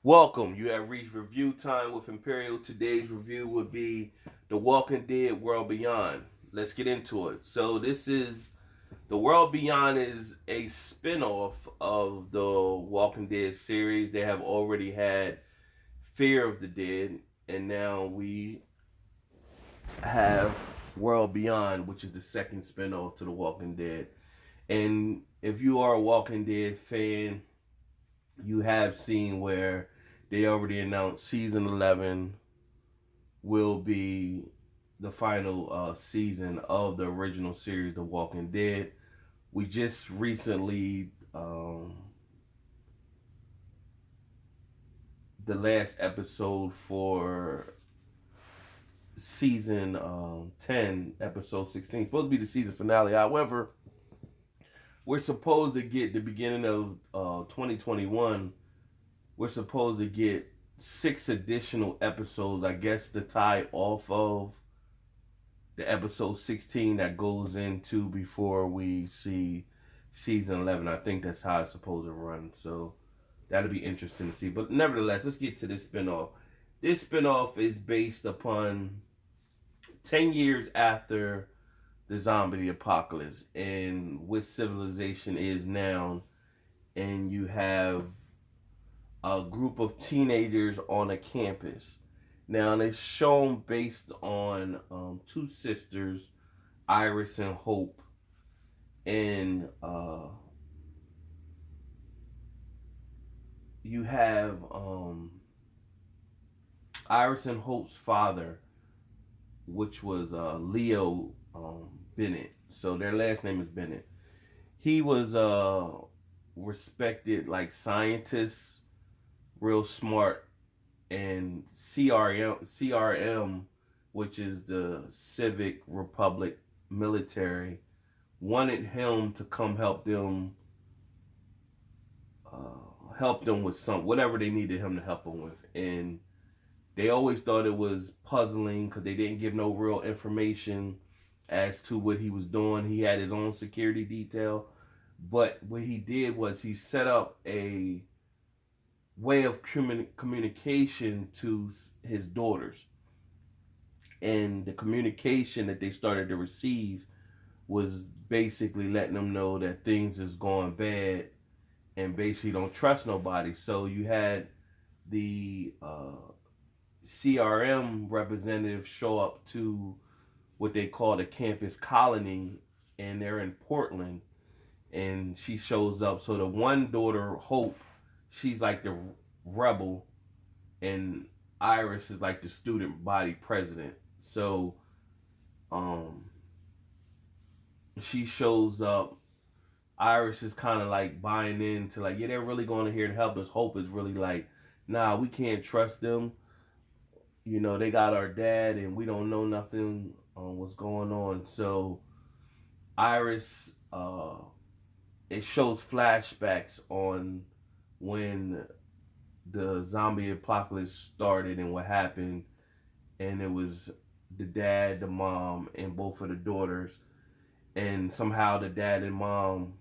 Welcome. You have reached review time with Imperial. Today's review would be The Walking Dead World Beyond. Let's get into it. So this is The World Beyond is a spin-off of the Walking Dead series. They have already had Fear of the Dead, and now we have World Beyond, which is the second spin-off to The Walking Dead. And if you are a Walking Dead fan, you have seen where they already announced season 11 will be the final season of the original series, The Walking Dead. We just recently, the last episode for season 10, episode 16, supposed to be the season finale. However, we're supposed to get the beginning of 2021. We're supposed to get 6 additional episodes, I guess, to tie off of the episode 16 that goes into before we see season 11. I think that's how it's supposed to run. So that'll be interesting to see. But nevertheless, let's get to this spinoff. This spinoff is based upon 10 years after the zombie apocalypse and what civilization is now. And you have a group of teenagers on a campus. Now, it's shown based on 2 sisters, Iris and Hope. And you have Iris and Hope's father, which was Leo Bennett. So their last name is Bennett. He was respected like scientist, real smart, and CRM, which is the Civic Republic military, wanted him to come help them with some whatever they needed him to help them with. And they always thought it was puzzling because they didn't give no real information as to what he was doing. He had his own security detail, but what he did was he set up a way of communication to his daughters. And the communication that they started to receive was basically letting them know that things is going bad and basically don't trust nobody. So you had the CRM representative show up to what they call the campus colony, and they're in Portland, and she shows up. So the one daughter, Hope, she's like the rebel, and Iris is like the student body president. So she shows up. Iris is kind of like buying into like, yeah, they're really going here to help us. Hope is really like, nah, we can't trust them. You know, they got our dad and we don't know nothing on what's going on. So Iris, it shows flashbacks on when the zombie apocalypse started and what happened. And it was the dad, the mom, and both of the daughters. And somehow the dad and mom,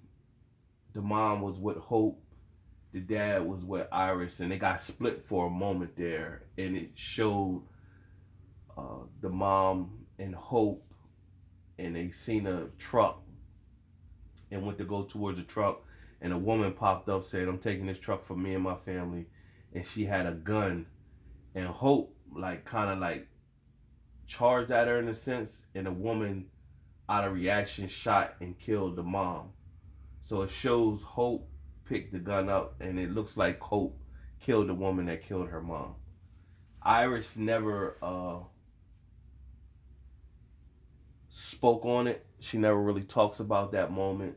the mom was with Hope, the dad was with Iris, and they got split for a moment there. And it showed the mom and Hope, and they seen a truck and went to go towards the truck, and a woman popped up saying, I'm taking this truck for me and my family. And she had a gun, and Hope like kind of like charged at her in a sense, and the woman out of reaction shot and killed the mom. So it shows Hope picked the gun up, and it looks like Hope killed the woman that killed her mom. Iris never spoke on it. She never really talks about that moment.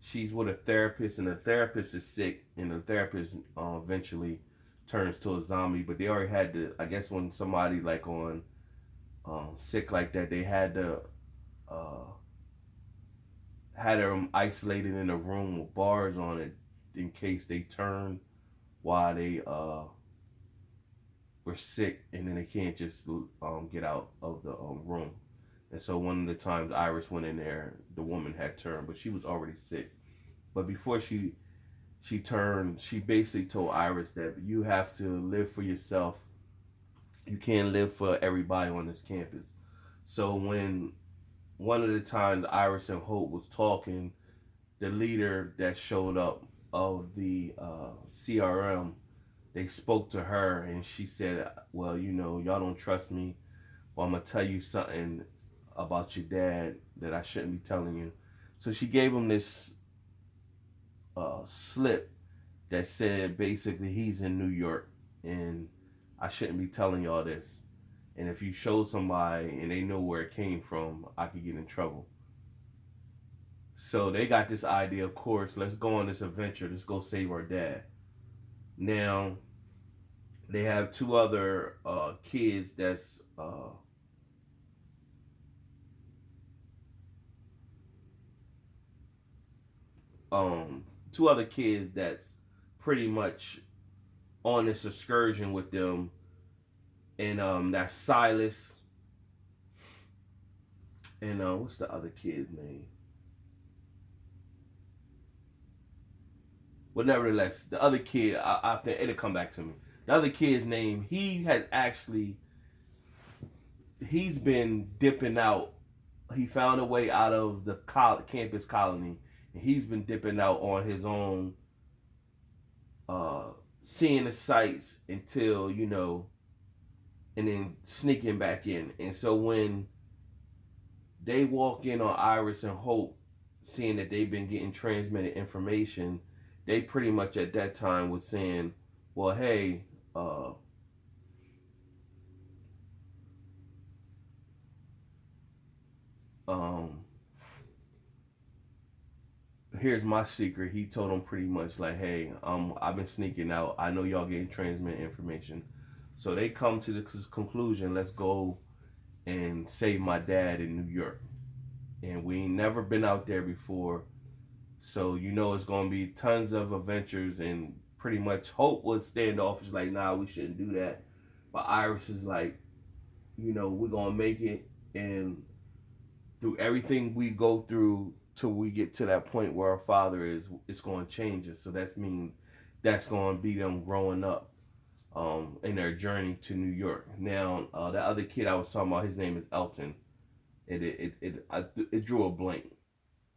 She's with a therapist, and the therapist is sick, and the therapist eventually turns to a zombie. But they already had to, I guess, when somebody like on sick like that, they had to had them isolated in a room with bars on it in case they turned while they were sick, and then they can't just get out of the room. And so one of the times Iris went in there, the woman had turned, but she was already sick. But before she She basically told Iris that you have to live for yourself. You can't live for everybody on this campus. So when one of the times Iris and Hope was talking, the leader that showed up of the CRM, they spoke to her and she said, well, y'all don't trust me. Well, I'm going to tell you something about your dad that I shouldn't be telling you. So she gave him this slip that said basically he's in New York and I shouldn't be telling y'all this. And if you show somebody and they know where it came from, I could get in trouble. So they got this idea, of course, let's go on this adventure. Let's go save our dad. Now, they have two other kids that's um two other kids that's pretty much on this excursion with them, and that's Silas and what's the other kid's name? Well, nevertheless, the other kid, I think it'll come back to me. The other kid's name, he's been dipping out. He found a way out of the campus colony, and he's been dipping out on his own, uh, seeing the sights until and then sneaking back in. And so when they walk in on Iris and Hope, seeing that they've been getting transmitted information, they pretty much at that time was saying, well, hey, um, here's my secret. He told them pretty much like, hey, I've been sneaking out. I know y'all getting transmit information. So they come to the conclusion, let's go and save my dad in New York. And we ain't never been out there before. So it's gonna be tons of adventures, and pretty much Hope was standoffish, like, nah, we shouldn't do that. But Iris is like, we're gonna make it, and through everything we go through till we get to that point where our father is, it's gonna change us. So that's gonna be them growing up in their journey to New York. Now, the other kid I was talking about, his name is Elton. It drew a blank.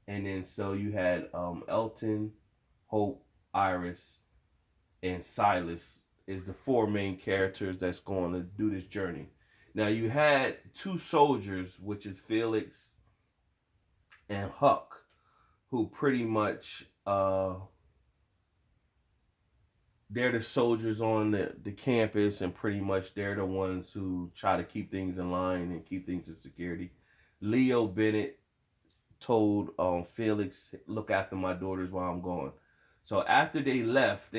And then so you had Elton, Hope, Iris, and Silas is the four main characters that's going to do this journey. Now you had two soldiers, which is Felix and Huck, who pretty much they're the soldiers on the campus, and pretty much they're the ones who try to keep things in line and keep things in security. Leo Bennett told Felix, look after my daughters while I'm gone. So after they left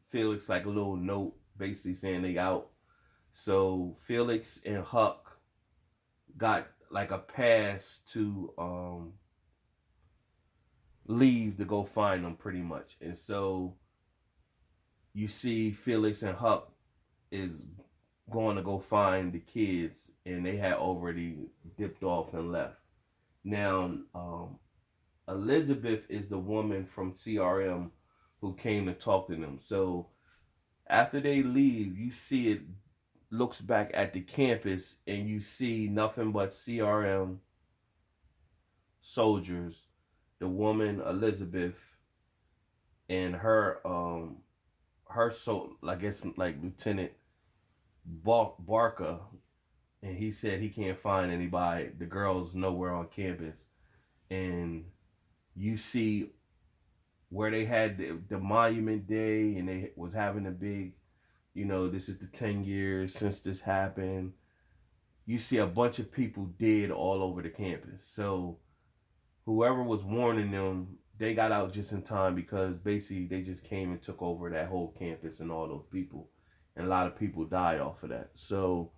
Felix like a little note basically saying they out. So Felix and Huck got like a pass to leave to go find them pretty much. And so you see Felix and Huck is going to go find the kids, and they had already dipped off and left. Now, Elizabeth is the woman from CRM who came to talk to them. So after they leave, you see it looks back at the campus, and you see nothing but CRM soldiers, the woman Elizabeth, and I guess like Lieutenant Barker, and he said he can't find anybody. The girls nowhere on campus, and you see where they had the Monument Day, and they was having a big, this is the 10 years since this happened. You see a bunch of people dead all over the campus. So whoever was warning them, they got out just in time, because basically they just came and took over that whole campus and all those people. And a lot of people died off of that. So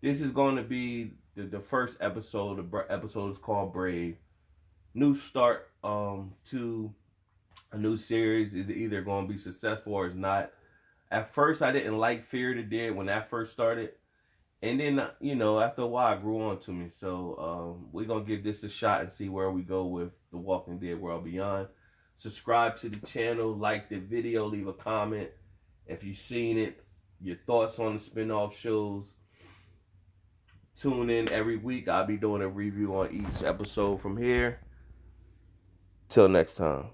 this is going to be the first episode. The episode is called Brave. New start to a new series. Is either going to be successful or it's not. At first, I didn't like Fear the Dead when that first started. And then, after a while, it grew on to me. So we're going to give this a shot and see where we go with The Walking Dead World Beyond. Subscribe to the channel, like the video, leave a comment if you've seen it, your thoughts on the spin-off shows. Tune in every week. I'll be doing a review on each episode from here. Till next time.